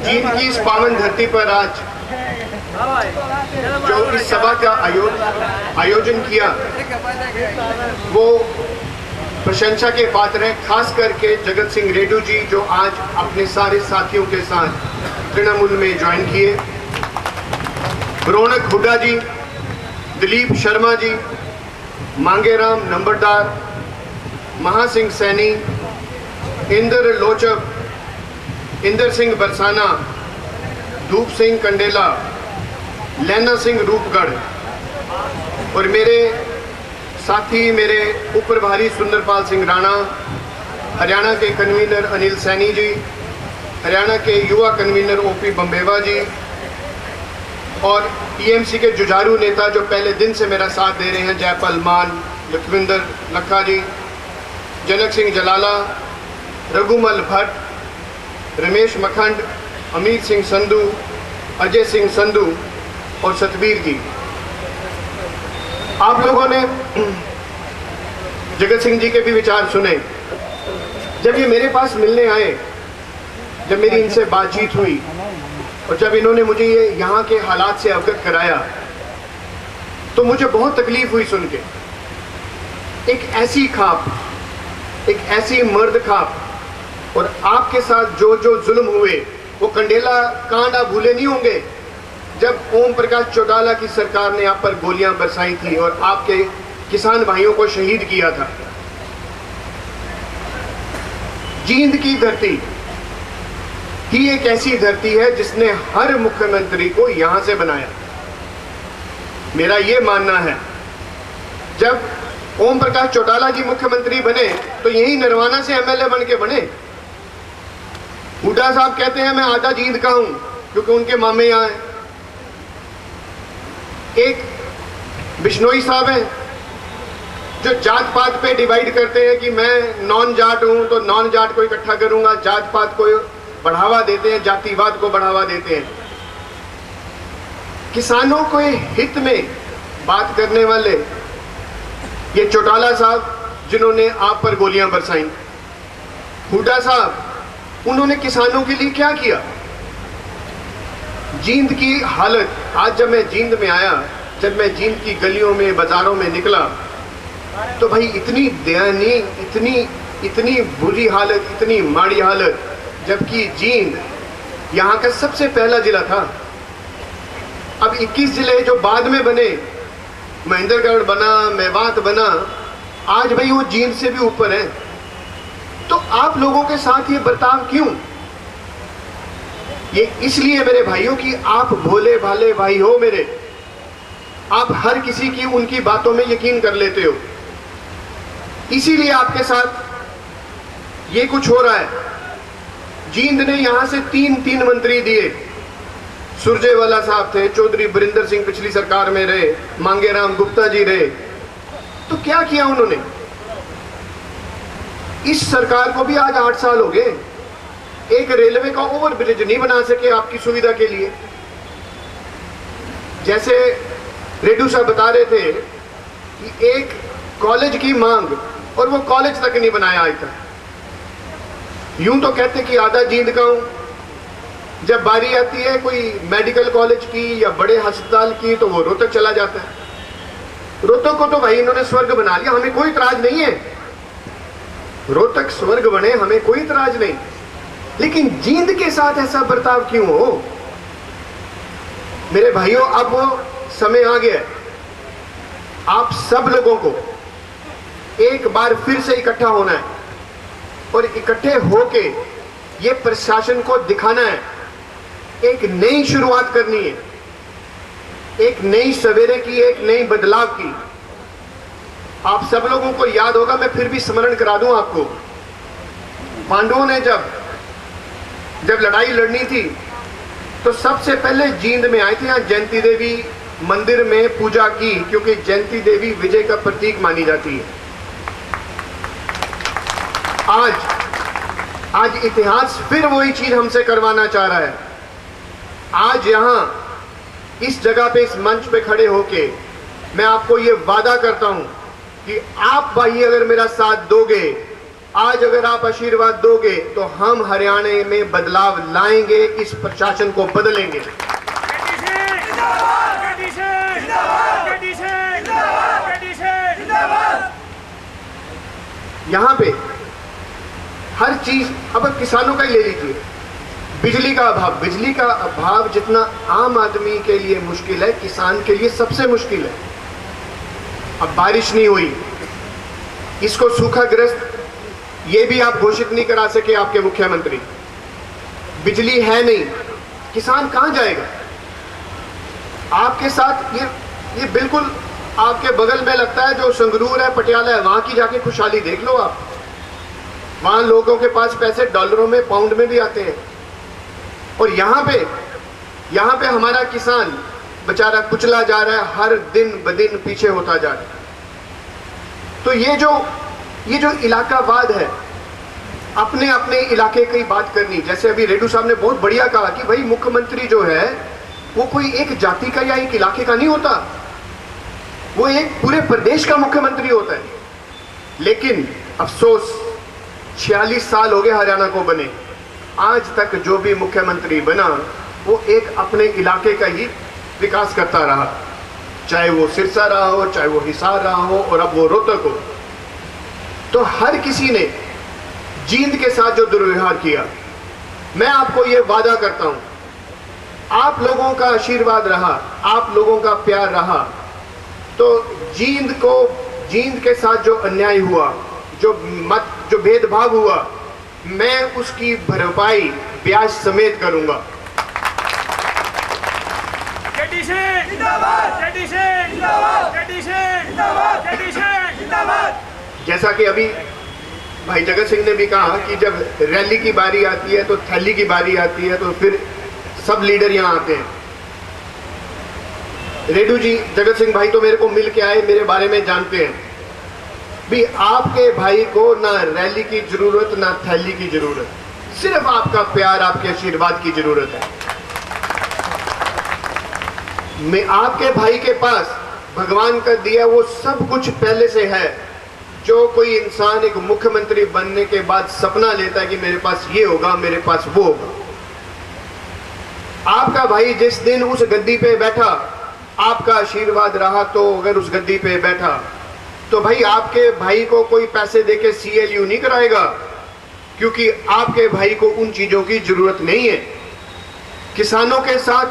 जींद की इस पावन धरती पर आज जो इस सभा का आयोजन किया वो प्रशंसा के पात्र हैं, खास करके जगत सिंह रेड्डी जी जो आज अपने सारे साथियों के साथ तृणमूल में ज्वाइन किए, रौनक हुड्डा जी, दिलीप शर्मा जी, मांगेराम नंबरदार, महासिंह सैनी, इंद्र लोचक, इंदर सिंह बरसाना, धूप सिंह कंडेला, लैना सिंह रूपगढ़ और मेरे साथी मेरे उप प्रभारी सुंदरपाल सिंह राणा, हरियाणा के कन्वीनर अनिल सैनी जी, हरियाणा के युवा कन्वीनर ओपी बम्बेवा जी और टीएमसी के जुझारू नेता जो पहले दिन से मेरा साथ दे रहे हैं, जयपाल मान, लखविंदर लखा जी, जनक सिंह जलाला, रघुमल भट्ट, रमेश मखंड, अमित सिंह संधू, अजय सिंह संधू और सतबीर जी। आप लोगों ने जगत सिंह जी के भी विचार सुने। जब ये मेरे पास मिलने आए, जब मेरी इनसे बातचीत हुई और जब इन्होंने मुझे ये यहाँ के हालात से अवगत कराया तो मुझे बहुत तकलीफ हुई सुन के। एक ऐसी खाप, एक ऐसी मर्द खाप और आपके साथ जो जो जुल्म हुए वो कंडेला कांड आप भूले नहीं होंगे जब ओम प्रकाश चौटाला की सरकार ने आप पर गोलियां बरसाई थी और आपके किसान भाइयों को शहीद किया था। जींद की धरती ही एक ऐसी धरती है जिसने हर मुख्यमंत्री को यहां से बनाया। मेरा यह मानना है जब ओम प्रकाश चौटाला जी मुख्यमंत्री बने तो यही नरवाना से एमएलए बन के बने। हुड्डा साहब कहते हैं मैं आधा जींद का हूं क्योंकि उनके मामे यहां हैं। एक बिश्नोई साहब हैं जो जात पात पे डिवाइड करते हैं कि मैं नॉन जाट हूं तो नॉन जाट को इकट्ठा करूंगा, जात पात को बढ़ावा देते हैं, जातिवाद को बढ़ावा देते हैं। किसानों के हित में बात करने वाले ये चौटाला साहब जिन्होंने आप पर गोलियां बरसाई, हुड्डा साहब उन्होंने किसानों के लिए क्या किया। जींद की हालत, आज जब मैं जींद में आया, जब मैं जींद की गलियों में बाजारों में निकला तो भाई इतनी दयनीय, इतनी बुरी हालत, इतनी माड़ी हालत, जबकि जींद यहाँ का सबसे पहला जिला था। अब 21 जिले जो बाद में बने, महेंद्रगढ़ बना, मेवात बना, आज भाई वो जींद से भी ऊपर है। तो आप लोगों के साथ ये बर्ताव क्यों? ये इसलिए मेरे भाइयों कि आप भोले भाले भाई हो मेरे, आप हर किसी की उनकी बातों में यकीन कर लेते हो, इसीलिए आपके साथ ये कुछ हो रहा है। जींद ने यहां से तीन मंत्री दिए। सुरजेवाला साहब थे, चौधरी बरिंदर सिंह पिछली सरकार में रहे, मांगेराम गुप्ता जी रहे। तो क्या किया उन्होंने? इस सरकार को भी आज 8 साल हो गए, एक रेलवे का ओवरब्रिज नहीं बना सके आपकी सुविधा के लिए। जैसे रेड्डी साहब बता रहे थे कि एक कॉलेज की मांग और वो कॉलेज तक नहीं बनाया आज तक। यूं तो कहते कि आधा जींद का हूं, जब बारी आती है कोई मेडिकल कॉलेज की या बड़े अस्पताल की तो वो रोहतक चला जाता है। रोहतक को तो भाई इन्होंने स्वर्ग बना लिया, हमें कोई इतराज नहीं है, रोहतक स्वर्ग बने, हमें कोई इतराज नहीं। लेकिन जींद के साथ ऐसा बर्ताव क्यों हो? मेरे भाइयों, अब वो समय आ गया है, आप सब लोगों को एक बार फिर से इकट्ठा होना है और इकट्ठे होके ये प्रशासन को दिखाना है, एक नई शुरुआत करनी है, एक नई सवेरे की, एक नई बदलाव की। आप सब लोगों को याद होगा, मैं फिर भी स्मरण करा दूं आपको, पांडवों ने जब लड़ाई लड़नी थी तो सबसे पहले जींद में आए थे, यहाँ जयंती देवी मंदिर में पूजा की, क्योंकि जयंती देवी विजय का प्रतीक मानी जाती है। आज इतिहास फिर वही चीज हमसे करवाना चाह रहा है। आज यहाँ इस जगह पे, इस मंच पे खड़े होके मैं आपको ये वादा करता हूं कि आप भाई अगर मेरा साथ दोगे, आज अगर आप आशीर्वाद दोगे, तो हम हरियाणा में बदलाव लाएंगे, इस प्रशासन को बदलेंगे। यहां पे हर चीज, अब किसानों का ही ले लीजिए, बिजली का अभाव जितना आम आदमी के लिए मुश्किल है, किसान के लिए सबसे मुश्किल है। अब बारिश नहीं हुई, इसको सूखाग्रस्त ये भी आप घोषित नहीं करा सके आपके मुख्यमंत्री। बिजली है नहीं, किसान कहां जाएगा? आपके साथ ये बिल्कुल आपके बगल में लगता है, जो संगरूर है, पटियाला है, वहां की जाके खुशहाली देख लो आप। वहां लोगों के पास पैसे डॉलरों में, पाउंड में भी आते हैं, और यहां पे हमारा किसान बेचारा कुचला जा रहा है, हर दिन ब दिन पीछे होता जा रहा है। तो ये जो इलाकावाद है, अपने अपने इलाके की बात करनी, जैसे अभी रेड्डू साहब ने बहुत बढ़िया कहा कि भाई मुख्यमंत्री जो है वो कोई एक जाति का या एक इलाके का नहीं होता, वो एक पूरे प्रदेश का मुख्यमंत्री होता है। लेकिन अफसोस 46 साल हो गए हरियाणा को बने, आज तक जो भी मुख्यमंत्री बना वो एक अपने इलाके का ही विकास करता रहा, चाहे वो सिरसा रहा हो, चाहे वो हिसार रहा हो, और अब वो रोहतक हो। तो हर किसी ने जींद के साथ जो दुर्व्यवहार किया, मैं आपको ये वादा करता हूं, आप लोगों का आशीर्वाद रहा, आप लोगों का प्यार रहा, तो जींद के साथ जो अन्याय हुआ, जो भेदभाव हुआ, मैं उसकी भरपाई ब्याज समेत करूंगा। जैसा कि अभी भाई जगत सिंह ने भी कहा कि जब रैली की बारी आती है तो थैली की बारी आती है, तो फिर सब लीडर यहां आते हैं। रेड्डू जी, जगत सिंह भाई तो मेरे को मिल के आए, मेरे बारे में जानते हैं भी। आपके भाई को ना रैली की जरूरत, ना थैली की जरूरत, सिर्फ आपका प्यार, आपके आशीर्वाद की जरूरत है। मैं आपके भाई के पास भगवान का दिया वो सब कुछ पहले से है, जो कोई इंसान एक मुख्यमंत्री बनने के बाद सपना लेता है कि मेरे पास ये होगा, मेरे पास वो होगा। आपका भाई जिस दिन उस गद्दी पे बैठा, आपका आशीर्वाद रहा, तो अगर उस गद्दी पे बैठा तो भाई आपके भाई को कोई पैसे देके CLU नहीं कराएगा, क्योंकि आपके भाई को उन चीजों की जरूरत नहीं है। किसानों के साथ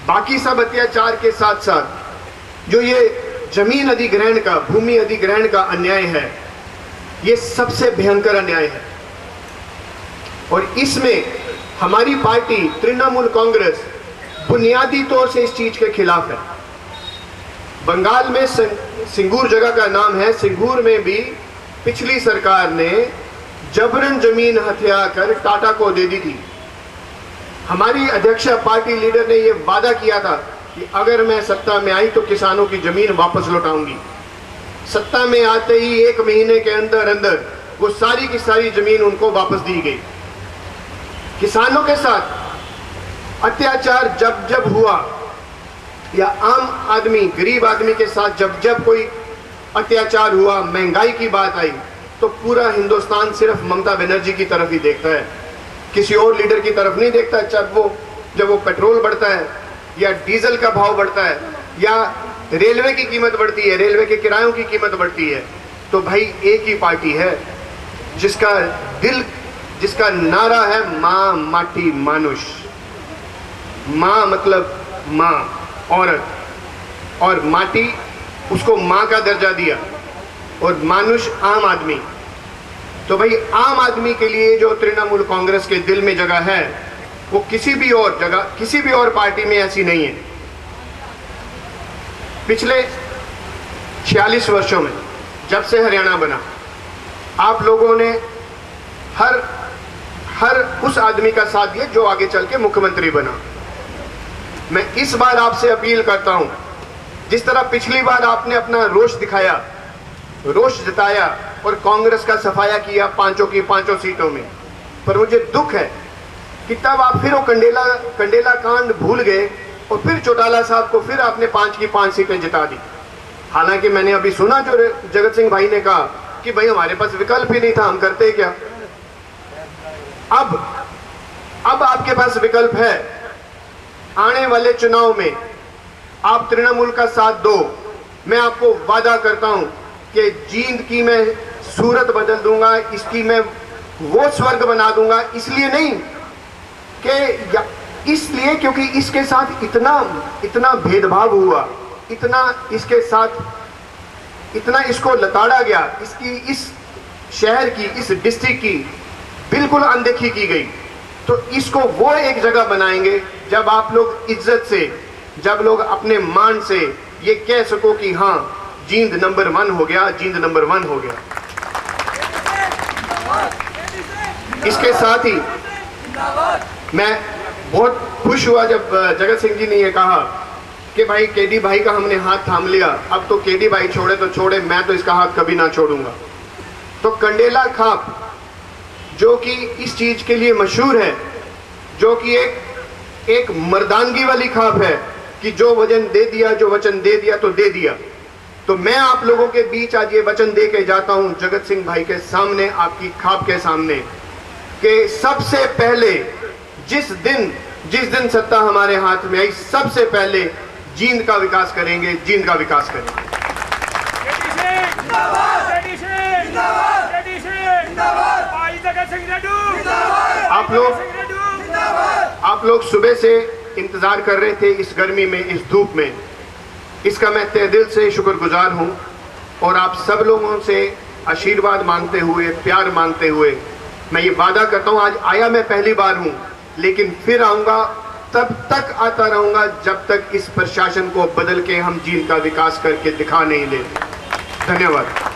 बाकी सब अत्याचार के साथ साथ जो ये जमीन अधिग्रहण का, भूमि अधिग्रहण का अन्याय है, ये सबसे भयंकर अन्याय है। और इसमें हमारी पार्टी तृणमूल कांग्रेस बुनियादी तौर से इस चीज के खिलाफ है। बंगाल में सिंगूर जगह का नाम है, सिंगूर में भी पिछली सरकार ने जबरन जमीन हथिया कर टाटा को दे दी थी। हमारी अध्यक्ष पार्टी लीडर ने यह वादा किया था कि अगर मैं सत्ता में आई तो किसानों की जमीन वापस लौटाऊंगी। सत्ता में आते ही 1 महीने के अंदर अंदर वो सारी की सारी जमीन उनको वापस दी गई। किसानों के साथ अत्याचार जब जब हुआ, या आम आदमी, गरीब आदमी के साथ जब जब कोई अत्याचार हुआ, महंगाई की बात आई, तो पूरा हिंदुस्तान सिर्फ ममता बनर्जी की तरफ ही देखता है, किसी और लीडर की तरफ नहीं देखता। जब वो पेट्रोल बढ़ता है, या डीजल का भाव बढ़ता है, या रेलवे की कीमत बढ़ती है, रेलवे के किरायों की कीमत बढ़ती है, तो भाई एक ही पार्टी है जिसका नारा है माँ माटी मानुष। माँ मतलब माँ, औरत, और माटी उसको माँ का दर्जा दिया, और मानुष आम आदमी। तो भाई आम आदमी के लिए जो तृणमूल कांग्रेस के दिल में जगह है, वो किसी भी और जगह, किसी भी और पार्टी में ऐसी नहीं है। पिछले 46 वर्षों में जब से हरियाणा बना, आप लोगों ने हर उस आदमी का साथ दिया जो आगे चल के मुख्यमंत्री बना। मैं इस बार आपसे अपील करता हूं, जिस तरह पिछली बार आपने अपना रोष दिखाया, रोष जताया और कांग्रेस का सफाया किया पांचों की पांचों सीटों में, पर मुझे दुख है कि तब आप फिर वो कंडेला कांड भूल गए और फिर चौटाला साहब को फिर आपने 5 की 5 सीटें जिता दी। हालांकि मैंने अभी सुना जो जगत सिंह भाई ने कहा कि भाई हमारे पास विकल्प ही नहीं था, हम करते क्या। अब आपके पास विकल्प है। आने वाले चुनाव में आप तृणमूल का साथ दो, मैं आपको वादा करता हूं कि जींद की मैं सूरत बदल दूंगा, इसकी मैं वो स्वर्ग बना दूंगा। इसलिए नहीं कि इसलिए क्योंकि इसके साथ इतना भेदभाव हुआ, इतना इसके साथ इतना इसको लताड़ा गया, इसकी इस शहर की, इस डिस्ट्रिक्ट की बिल्कुल अनदेखी की गई। तो इसको वो एक जगह बनाएंगे जब आप लोग इज्जत से, जब लोग अपने मान से ये कह सको कि हाँ जींद नंबर 1 हो गया, जींद नंबर 1 हो गया। इसके साथ ही मैं बहुत खुश हुआ जब जगत सिंह जी ने ये कहा कि भाई केडी भाई का हमने हाथ थाम लिया, अब तो केडी भाई छोड़े तो छोड़े, मैं तो इसका हाथ कभी ना छोड़ूंगा। तो कंडेला खाप जो कि इस चीज के लिए मशहूर है, जो कि एक मर्दानगी वाली खाप है कि जो वचन दे दिया, जो वचन दे दिया तो दे दिया। तो मैं आप लोगों के बीच आज ये वचन दे के जाता हूं जगत सिंह भाई के सामने, आपकी खाप के सामने, कि सबसे पहले जिस दिन सत्ता हमारे हाथ में आई, सबसे पहले जींद का विकास करेंगे, जींद का विकास करेंगे। आप लोग सुबह से इंतजार कर रहे थे इस गर्मी में, इस धूप में, इसका मैं तहे दिल से शुक्रगुजार हूं। और आप सब लोगों से आशीर्वाद मांगते हुए, प्यार मांगते हुए मैं ये वादा करता हूं, आज आया मैं पहली बार हूं, लेकिन फिर आऊंगा, तब तक आता रहूंगा जब तक इस प्रशासन को बदल के हम जींद का विकास करके दिखा नहीं लेते। धन्यवाद।